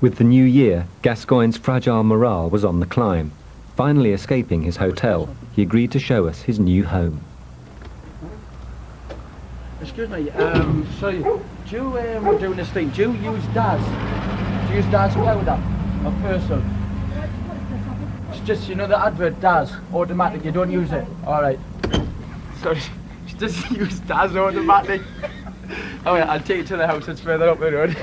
With the new year, Gascoigne's fragile morale was on the climb. Finally escaping his hotel, he agreed to show us his new home. Excuse me, sorry, do you, we're doing this thing, do you use DAS? Do you use DAS powder or Persil? It's just, you know the advert DAS, automatic, you don't use it. Alright. Sorry, she doesn't use DAS automatic. Oh yeah, I'll take it to the house, it's further up the road.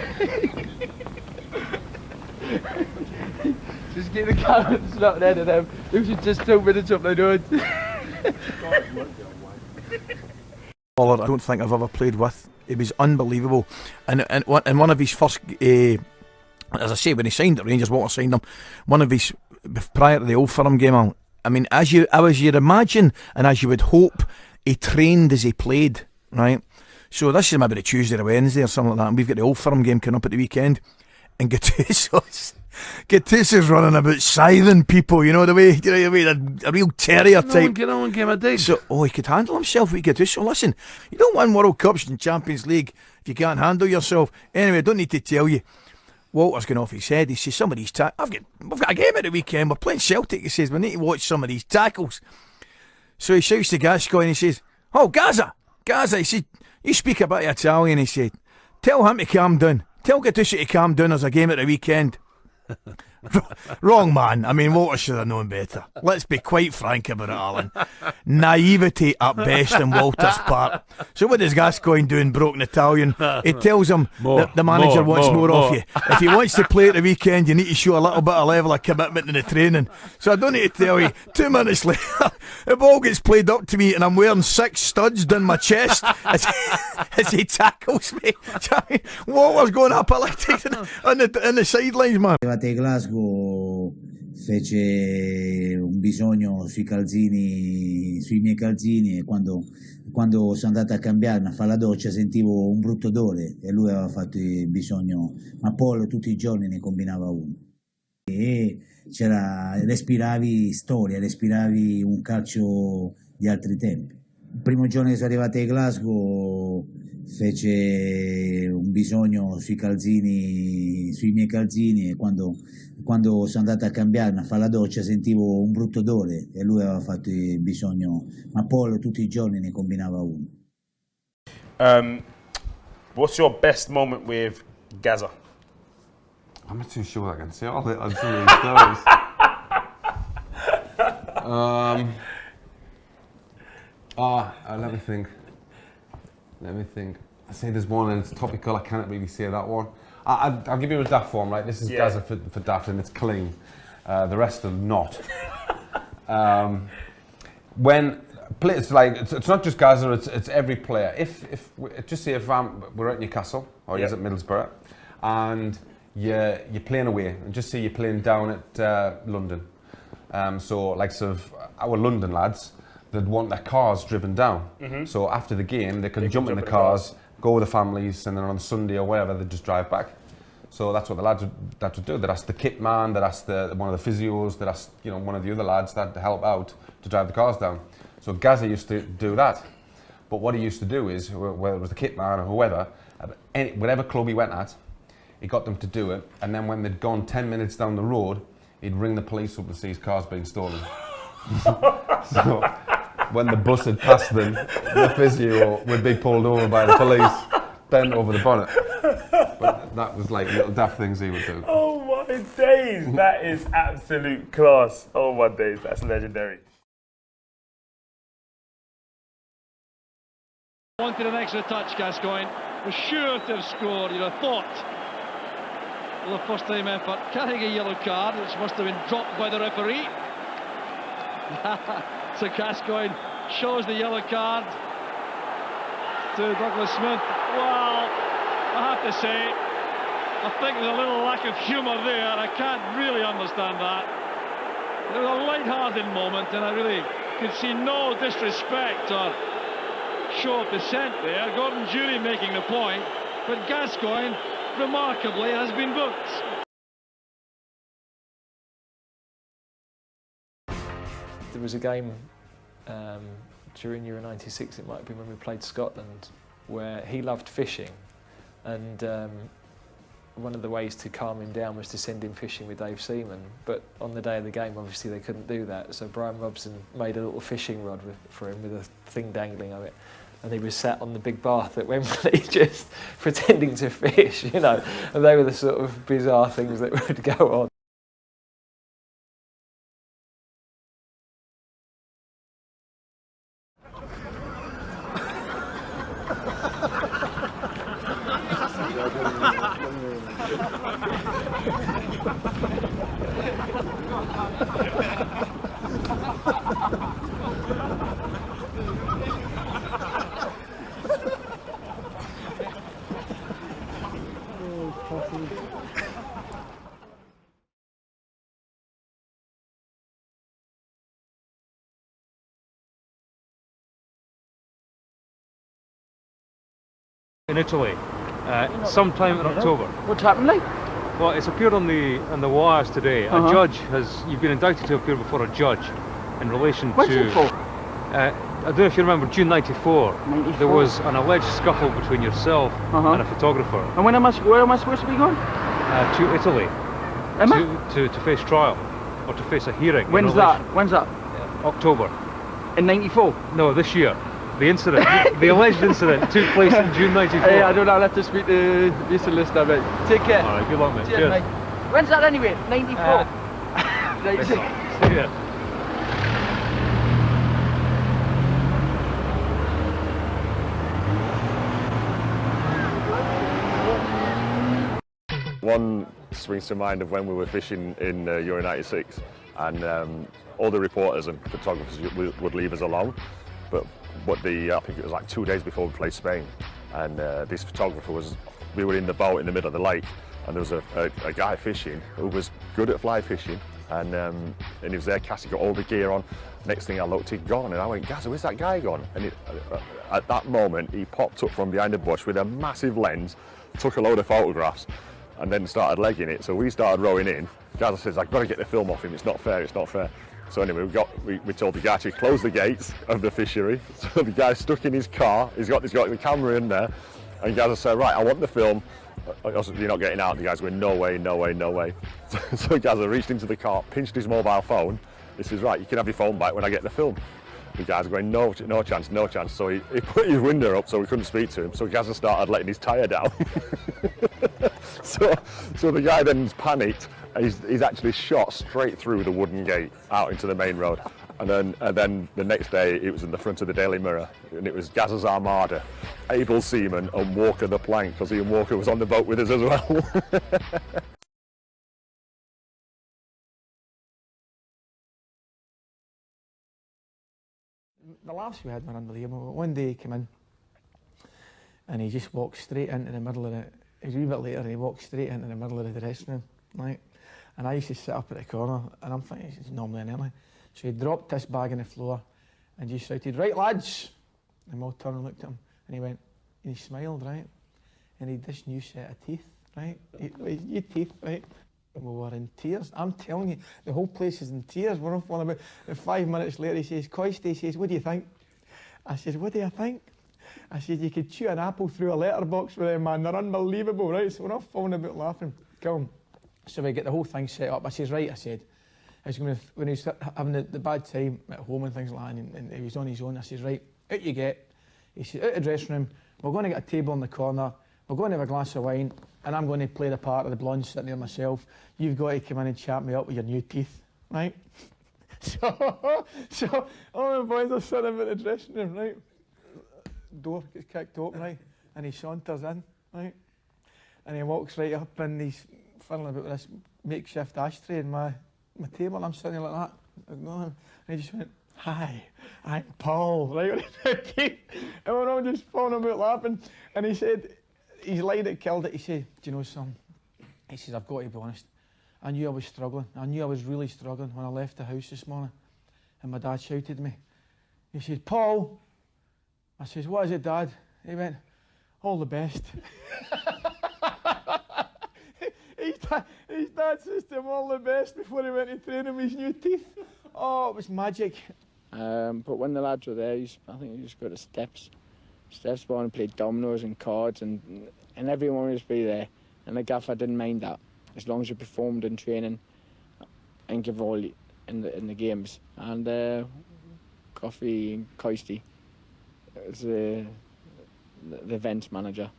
Just get the carrots not there to them. It was just 2 minutes up the road. I don't think I've ever played with. He was unbelievable, and one of his first, as I say, when he signed at Rangers, Walter signed him. One of his prior to the Old Firm game. I mean, as you'd imagine, and as you would hope, he trained as he played, right? So this is maybe the Tuesday or Wednesday or something like that, and we've got the Old Firm game coming up at the weekend, and Gattuso's running about scything people, you know the way, you know what I mean, a real terrier type. Get on, give him a dig. So, he could handle himself with Gattuso. Listen, you don't win World Cups and Champions League if you can't handle yourself. Anyway, I don't need to tell you. Walter's going off his head. He says, some of these we've got a game at the weekend, we're playing Celtic. He says, we need to watch some of these tackles. So he shouts to Gascoigne and he says, oh, Gaza, he said, you speak a bit of Italian, he said. Tell him to calm down. Tell Gattuso to calm down, there's a game at the weekend. Wrong man. I mean, Walter should have known better. Let's be quite frank about it, Alan. Naivety at best on Walter's part. So what does Gascoigne do in broken Italian? He tells him that the manager wants more off you. If he wants to play at the weekend, you need to show a little bit of level of commitment in the training. So I don't need to tell you, 2 minutes later, the ball gets played up to me and I'm wearing 6 studs down my chest as he tackles me. Walter's going apoplectic on the sidelines, man. Glasgow fece un bisogno sui miei calzini, e quando sono andato a cambiarmi a fare la doccia sentivo un brutto odore e lui aveva fatto il bisogno, ma Paul tutti i giorni ne combinava uno e respiravi storia, respiravi un calcio di altri tempi. Il primo giorno che sono arrivato a Glasgow fece un bisogno sui miei calzini e quando sono andato a cambiarmi a fare la doccia sentivo un brutto odore e lui aveva fatto il bisogno, ma Paul tutti i giorni ne combinava uno. What's your best moment with Gaza? I'm not too sure I can say all it on some of these stories. Let me think. I say there's one and it's topical, I can't really say that one. I'll give you a daft form, right? This is Gaza for daft and it's clean. The rest are not. When players it's not just Gaza, it's every player. If just say if we're at Newcastle or you're at Middlesbrough and you're playing away, and just say you're playing down at London. So like sort of our London lads, they'd want their cars driven down. So after the game, they can jump in the cars, go with the families, and then on Sunday or wherever, they just drive back. So that's what the lads would do. They'd ask the kit man, they'd ask one of the physios, they'd ask one of the other lads that to help out to drive the cars down. So Gaza used to do that. But what he used to do is, whether it was the kit man or whoever, whatever club he went at, he got them to do it. And then when they'd gone 10 minutes down the road, he'd ring the police up and see his cars being stolen. So when the bus had passed them, the physio would be pulled over by the police, bent over the bonnet. But that was like little daft things he would do. Oh my days, that is absolute class. Oh my days, that's legendary. Wanted an extra touch, Gascoigne. Was sure to have scored, you'd have thought. Well, the first time effort, carrying a yellow card, which must have been dropped by the referee. So Gascoigne shows the yellow card to Douglas Smith. Well, I have to say, I think there's a little lack of humour there. I can't really understand that. It was a light-hearted moment, and I really could see no disrespect or show of dissent there. Gordon Jury making the point, but Gascoigne, remarkably, has been booked. There was a game during Euro 96, it might have been when we played Scotland, where he loved fishing, and one of the ways to calm him down was to send him fishing with Dave Seaman. But on the day of the game, obviously they couldn't do that. So Brian Robson made a little fishing rod for him with a thing dangling on it. And he was sat on the big bath at Wembley just pretending to fish, you know. And they were the sort of bizarre things that would go on. In Italy, sometime in October. What's happened, like? Well, it's appeared on the wires today. A judge you've been indicted to appear before a judge in relation What's to... it for? I don't know if you remember, June 94, there was an alleged scuffle between yourself and a photographer. And where am I supposed to be going? To Italy. To face trial, or to face a hearing. When's that? October. In 94? No, this year. The incident, the alleged incident took place in June 94. Hey, I don't know, I'll have to speak to Mr. Lister, but take care. Alright, good luck, mate. Cheers, mate. When's that anyway? 94? Right. See ya. One springs to mind of when we were fishing in Euro 96, and all the reporters and photographers would leave us alone. But I think it was like 2 days before we played Spain, and this photographer we were in the boat in the middle of the lake, and there was a guy fishing who was good at fly fishing, and he was there casting, got all the gear on. Next thing I looked, he'd gone, and I went, Gazza, where's that guy gone? And at that moment, he popped up from behind a bush with a massive lens, took a load of photographs, and then started legging it. So we started rowing in. Gazza says, I've got to get the film off him, it's not fair, it's not fair. So anyway, we told the guy to close the gates of the fishery. So the guy's stuck in his car, he's got the camera in there, and Gazza said, right, I want the film. You're not getting out. The guy's going, no way, no way, no way. So Gazza reached into the car, pinched his mobile phone. He says, right, you can have your phone back when I get the film. The guy's going, no chance, no chance. So he put his window up so we couldn't speak to him. So Gazza started letting his tyre down. So the guy then's panicked. He's actually shot straight through the wooden gate out into the main road. And then the next day it was in the front of the Daily Mirror, and it was Gazza's Armada, Abel Seaman and Walker the Plank, because Ian Walker was on the boat with us as well. The laughs we had were unbelievable. One day he came in and he just walked straight into the middle of it. It was a wee bit later and he walked straight into the middle of the dressing room, right? And I used to sit up at the corner and I'm thinking, it's normally an early. So he dropped this bag on the floor and just shouted, right lads! And we all turned and looked at him and he went, and he smiled, right? And he had this new set of teeth, right? New teeth, right? And we were in tears. I'm telling you, the whole place is in tears. We're off on about, and 5 minutes later he says, Coisty, he says, what do you think? I says, what do you think? I said, you could chew an apple through a letterbox with them, man. They're unbelievable, right? So we're all falling about laughing. Cool. So we get the whole thing set up. I says, right, I said, when he was having the bad time at home and things like that, and he was on his own, I says, right, out you get. He says, out the dressing room, we're going to get a table in the corner, we're going to have a glass of wine, and I'm going to play the part of the blonde sitting there myself. You've got to come in and chat me up with your new teeth, right? So all the boys are sitting about the dressing room, right? Door gets kicked open, right? And he saunters in, right? And he walks right up and he's fiddling about with this makeshift ashtray in my table. I'm sitting there like that, ignoring him. And he just went, hi, I'm Paul, right? And we're all just falling about laughing. And he said, he's line that killed it. He said, do you know something? He says, I've got to be honest. I knew I was struggling. I knew I was really struggling when I left the house this morning. And my dad shouted at me. He said, Paul. I says, what is it, Dad? He went, all the best. His dad says to him all the best before he went to train him his new teeth. Oh, it was magic. But when the lads were there, I think he just go to Steps Bar and played dominoes and cards, and everyone would just be there. and the gaffer didn't mind that, as long as you performed in training and give all in the games. And Coffee Coisty is the events manager.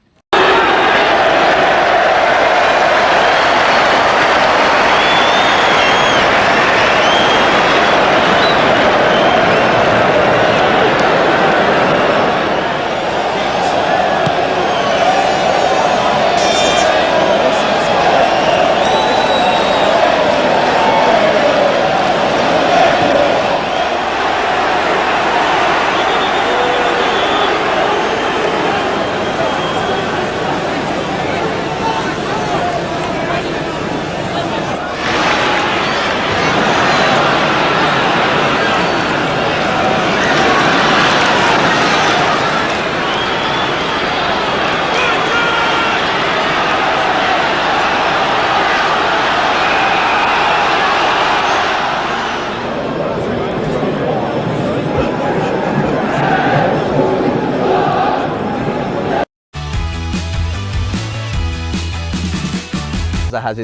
Has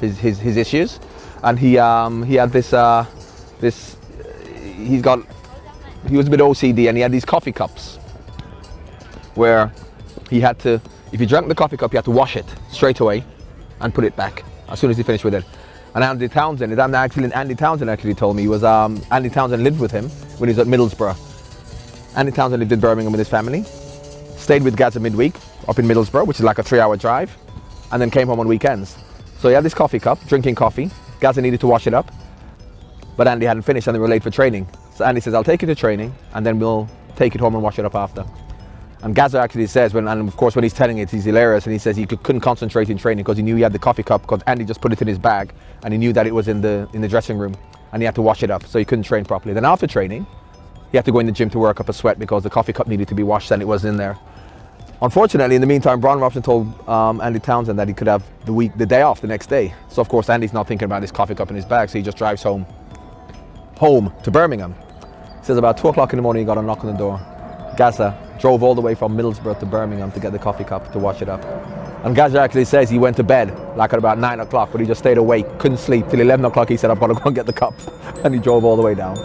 his issues, and he had he was a bit OCD, and he had these coffee cups where he had to, if you drank the coffee cup, you had to wash it straight away and put it back as soon as he finished with it. And Andy Townsend actually told me, Andy Townsend lived with him when he was at Middlesbrough. Andy Townsend lived in Birmingham with his family, stayed with Gazza midweek up in Middlesbrough, which is like a 3-hour drive, and then came home on weekends. So he had this coffee cup, drinking coffee. Gazza needed to wash it up, but Andy hadn't finished and they were late for training. So Andy says, I'll take it to training and then we'll take it home and wash it up after. And Gazza actually says, and of course when he's telling it, he's hilarious, and he says he couldn't concentrate in training because he knew he had the coffee cup because Andy just put it in his bag and he knew that it was in the dressing room and he had to wash it up, so he couldn't train properly. Then after training, he had to go in the gym to work up a sweat because the coffee cup needed to be washed and it was in there. Unfortunately, in the meantime, Brian Robson told Andy Townsend that he could have the day off the next day. So of course Andy's not thinking about his coffee cup in his bag, so he just drives home to Birmingham. He says about 2 o'clock in the morning he got a knock on the door. Gazza drove all the way from Middlesbrough to Birmingham to get the coffee cup to wash it up. And Gazza actually says he went to bed like at about 9 o'clock, but he just stayed awake, couldn't sleep till 11 o'clock. He said, I've got to go and get the cup, and he drove all the way down.